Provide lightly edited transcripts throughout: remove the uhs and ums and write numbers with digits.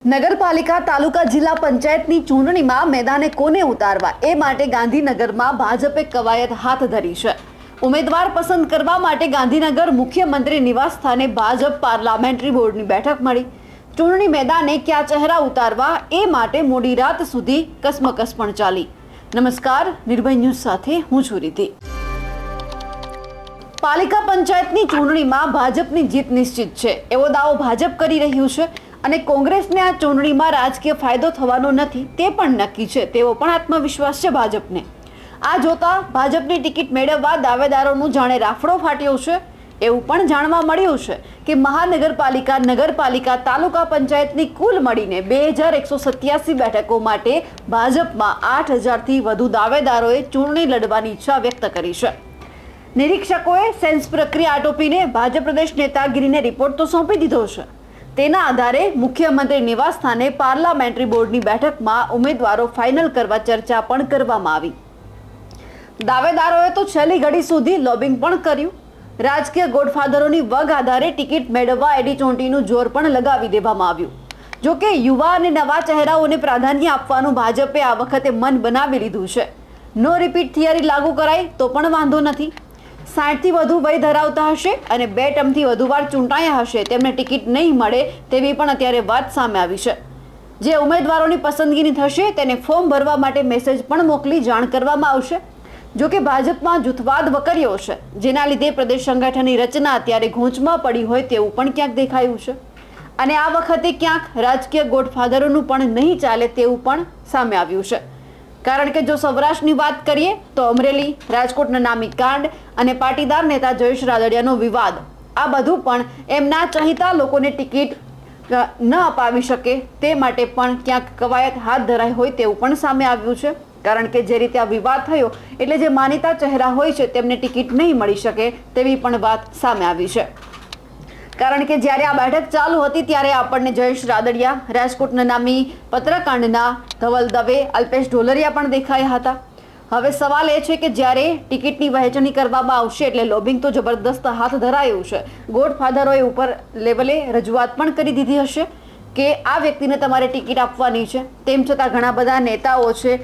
નગરપાલિકા તાલુકા જિલ્લા પંચાયતની ચૂંટણીમાં મેદાને કોને ઉતારવા એ માટે ગાંધીનગરમાં ભાજપે કવાયત હાથ ધરી છે। ઉમેદવાર પસંદ કરવા માટે ગાંધીનગર મુખ્યમંત્રી નિવાસ સ્થાને ભાજપ પાર્લામેન્ટરી બોર્ડની બેઠક મળી। ચૂંટણી મેદાને ક્યાં ચહેરા ઉતારવા એ માટે મોડી રાત સુધી કસમકસ પણ ચાલી। નમસ્કાર, નિર્ભય ન્યૂઝ સાથે હું છું રીતિ। પાલિકા પંચાયતની ચૂંટણીમાં ભાજપની જીત નિશ્ચિત છે એવો દાવો ભાજપ કરી રહ્યું છે અને કોંગ્રેસને આ ચૂંટણીમાં રાજકીય ફાયદો થવાનો નથી તે પણ નક્કી છે તેવો પણ આત્મવિશ્વાસ છે ભાજપને। આ જોતા ભાજપની ટિકિટ મેળવવા દાવેદારોનું જાણે રાફડો ફાટ્યો છે એવું પણ જાણવા મળ્યું છે કે મહાનગરપાલિકા, નગરપાલિકા, તાલુકા પંચાયતની કુલ મળીને 2187 બેઠકો માટે ભાજપમાં 8000થી વધુ દાવેદારોએ ચૂંટણી લડવાની ઈચ્છા વ્યક્ત કરી છે। નિરીક્ષકોએ સેન્સ પ્રક્રિયા આટોપીને ભાજપ પ્રદેશ નેતાગીરીને રિપોર્ટ તો સોંપી દીધો છે। તેના આધારે મુખ્યમંત્રી નિવાસ સ્થાને પાર્લામેન્ટરી બોર્ડની બેઠકમાં ઉમેદવારો ફાઇનલ કરવા ચર્ચા પણ કરવામાં આવી। દાવેદારોએ તો છેલ્લી ઘડી સુધી લોબિંગ પણ કર્યું। રાજકીય ગોડફાધરોની વગ આધારે ટિકિટ મેળવવા એડી ચોંટીનું જોર પણ લગાવી દેવામાં આવ્યું। જોકે યુવા અને નવા ચહેરાઓને પ્રાધાન્ય આપવાનું ભાજપે આ વખતે મન બનાવી લીધું છે। નો રિપીટ થિયરી લાગુ કરાય તો પણ વાંધો નથી। 60થી વધુ વય ધરાવતા હશે અને 2 ટર્મથી વધુ વાર ચૂંટાયા હશે તેમને ટિકિટ નહીં મળે તેવી પણ અત્યારે વાત સામે આવી છે। જે ઉમેદવારોની પસંદગીની થશે તેને ફોર્મ ભરવા માટે મેસેજ પણ મોકલી જાણ કરવામાં આવશે। જોકે ભાજપમાં જૂથવાદ વકર્યો છે જેના લીધે પ્રદેશ સંગઠનની રચના અત્યારે ગૂંચમાં પડી હોય તેવું પણ ક્યાંક દેખાયું છે અને આ વખતે ક્યાંક રાજકીય ગોડફાધરોનું પણ નહીં ચાલે તેવું પણ સામે આવ્યું છે। કારણ કે જો સૌરાષ્ટ્રની વાત કરીએ તો અમરેલી, રાજકોટના નામી કાંડ અને પાટીદાર નેતા જયેશ રાદડિયાનો વિવાદ, આ બધું પણ એમના ચહિતા લોકોને ટિકિટ ન અપાવી શકે તે માટે પણ ક્યાંક કવાયત હાથ ધરાઈ હોય તેવું પણ સામે આવ્યું છે। કારણ કે જે રીતે આ વિવાદ થયો એટલે જે માનીતા ચહેરા હોય છે તેમને ટિકિટ નહીં મળી શકે તેવી પણ વાત સામે આવી છે। કારણ કે જ્યારે આ બેઠક ચાલુ હતી ત્યારે આપણને જયેશ રાદડિયા, રાજકોટના નામી પત્રકાંડના ધવલ દવે, અલ્પેશ ઢોલરિયા પણ દેખાયા હતા। હવે સવાલ એ છે કે જ્યારે ટિકિટની વહેંચણી કરવામાં આવશે એટલે લોબિંગ તો જબરદસ્ત હાથ ધરાયું છે। ગોડફાધરોએ ઉપર લેવલે રજૂઆત પણ કરી દીધી હશે કે આ વ્યક્તિને તમારે ટિકિટ આપવાની છે। તેમ છતાં ઘણા બધા નેતાઓ છે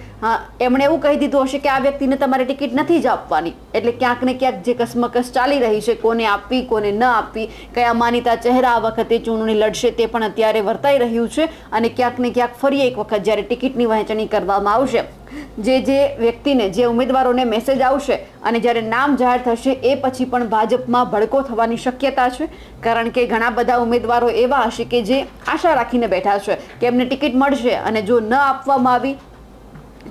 એમણે એવું કહી દીધું હશે કે આ વ્યક્તિને તમારે ટિકિટ નથી જ આપવાની। એટલે ક્યાંક ને ક્યાંક જે કસમકસ ચાલી રહી છે, કોને આપવી કોને ન આપવી, કયા માનીતા ચહેરા આ વખતે ચૂંટણી લડશે તે પણ અત્યારે વર્તાઈ રહ્યું છે અને ક્યાંક ને ક્યાંક ફરી એક વખત જ્યારે ટિકિટની વહેંચણી કરવામાં આવશે, જે વ્યક્તિને, જે ઉમેદવારોને મેસેજ આવશે અને જ્યારે નામ જાહેર થશે એ પછી પણ ભાજપમાં ભડકો થવાની શક્યતા છે। કારણ કે ઘણા બધા ઉમેદવારો એવા હશે કે જે આશા રાખીને બેઠા છે કે એમને ટિકિટ મળશે અને જો ન આપવામાં આવી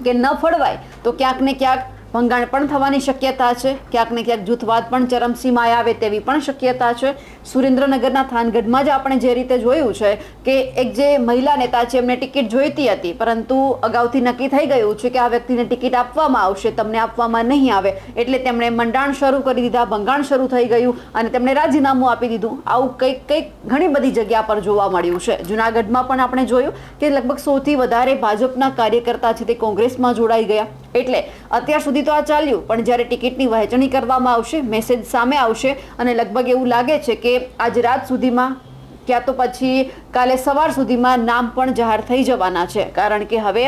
કે ન ફળવાય તો ક્યાંક ને ક્યાંક ભંગાણ પણ થવાની શક્યતા છે। ક્યાંક ને ક્યાંક જૂથવાદ પણ ચરમસીમાએ આવે તેવી પણ શક્યતા છે। સુરેન્દ્રનગરના થાનગઢમાં જ આપણે જે રીતે જોયું છે કે એક જે મહિલા નેતા છે એમને ટિકિટ જોઈતી હતી પરંતુ અગાઉથી નક્કી થઈ ગયું છે કે આ વ્યક્તિને ટિકિટ આપવામાં આવશે, તમને આપવામાં નહીં આવે એટલે તેમણે મંડાણ શરૂ કરી દીધા, ભંગાણ શરૂ થઈ ગયું અને તેમણે રાજીનામું આપી દીધું। આવું કંઈક ઘણી બધી જગ્યા પર જોવા મળ્યું છે। જૂનાગઢમાં પણ આપણે જોયું કે લગભગ 100થી વધારે ભાજપના કાર્યકર્તા છે તે કોંગ્રેસમાં જોડાઈ ગયા। એટલે અત્યાર સુધી તો આ ચાલ્યું પણ જ્યારે ટિકિટની વહેંચણી કરવામાં આવશે, મેસેજ સામે આવશે અને લગભગ એવું લાગે છે કે આજ રાત સુધીમાં ક્યાં તો પછી કાલે સવાર સુધીમાં નામ પણ જાહેર થઈ જવાના છે। કારણ કે હવે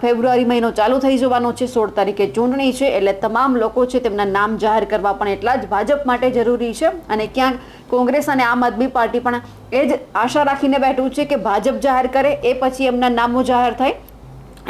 ફેબ્રુઆરી મહિનો ચાલુ થઈ જવાનો છે, 16 તારીખે ચૂંટણી છે એટલે તમામ લોકો છે તેમના નામ જાહેર કરવા પણ એટલા જ ભાજપ માટે જરૂરી છે અને ક્યાંક કોંગ્રેસ અને આમ આદમી પાર્ટી પણ એ જ આશા રાખીને બેઠું છે કે ભાજપ જાહેર કરે એ પછી એમના નામો જાહેર થાય,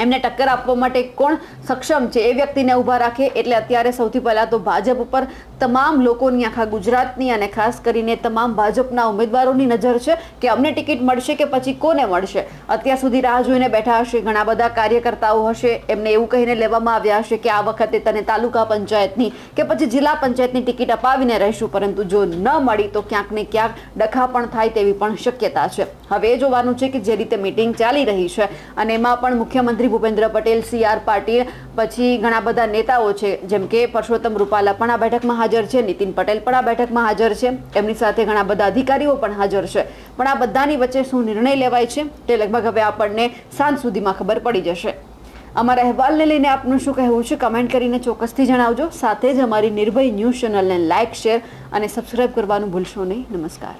એમને ટક્કર આપવા માટે કોણ સક્ષમ છે એ વ્યક્તિને ઊભા રાખે। એટલે અત્યારે સૌથી પહેલાં તો ભાજપ ઉપર તમામ લોકોની, આખા ગુજરાતની અને ખાસ કરીને તમામ ભાજપના ઉમેદવારોની નજર છે કે અમને ટિકિટ મળશે કે પછી કોને મળશે। અત્યાર સુધી રાહ જોઈને બેઠા હશે, ઘણા બધા કાર્યકર્તાઓ હશે, એમને એવું કહીને લેવામાં આવ્યા હશે કે આ વખતે તને તાલુકા પંચાયતની કે પછી જિલ્લા પંચાયતની ટિકિટ અપાવીને રહીશું, પરંતુ જો ન મળી તો ક્યાંક ને ક્યાંક ડખા પણ થાય તેવી પણ શક્યતા છે। હવે એ જોવાનું છે કે જે રીતે મિટિંગ ચાલી રહી છે અને એમાં પણ મુખ્યમંત્રી ભૂપેન્દ્ર પટેલ, CR પાટીલ, પછી ઘણા બધા નેતાઓ છે જેમ કે પરસોત્તમ રૂપાલા પણ આ બેઠકમાં હાજર છે, નીતિન પટેલ પણ આ બેઠકમાં હાજર છે, એમની સાથે ઘણા બધા અધિકારીઓ પણ હાજર છે। પણ આ બધાની વચ્ચે શું નિર્ણય લેવાય છે તે લગભગ હવે આપણને સાંજ સુધીમાં ખબર પડી જશે। અમારા અહેવાલને લઈને આપનું શું કહેવું છે કમેન્ટ કરીને ચોક્કસથી જણાવજો। સાથે જ અમારી નિર્ભય ન્યૂઝ ચેનલને લાઇક, શેર અને સબસ્ક્રાઇબ કરવાનું ભૂલશો નહીં। નમસ્કાર।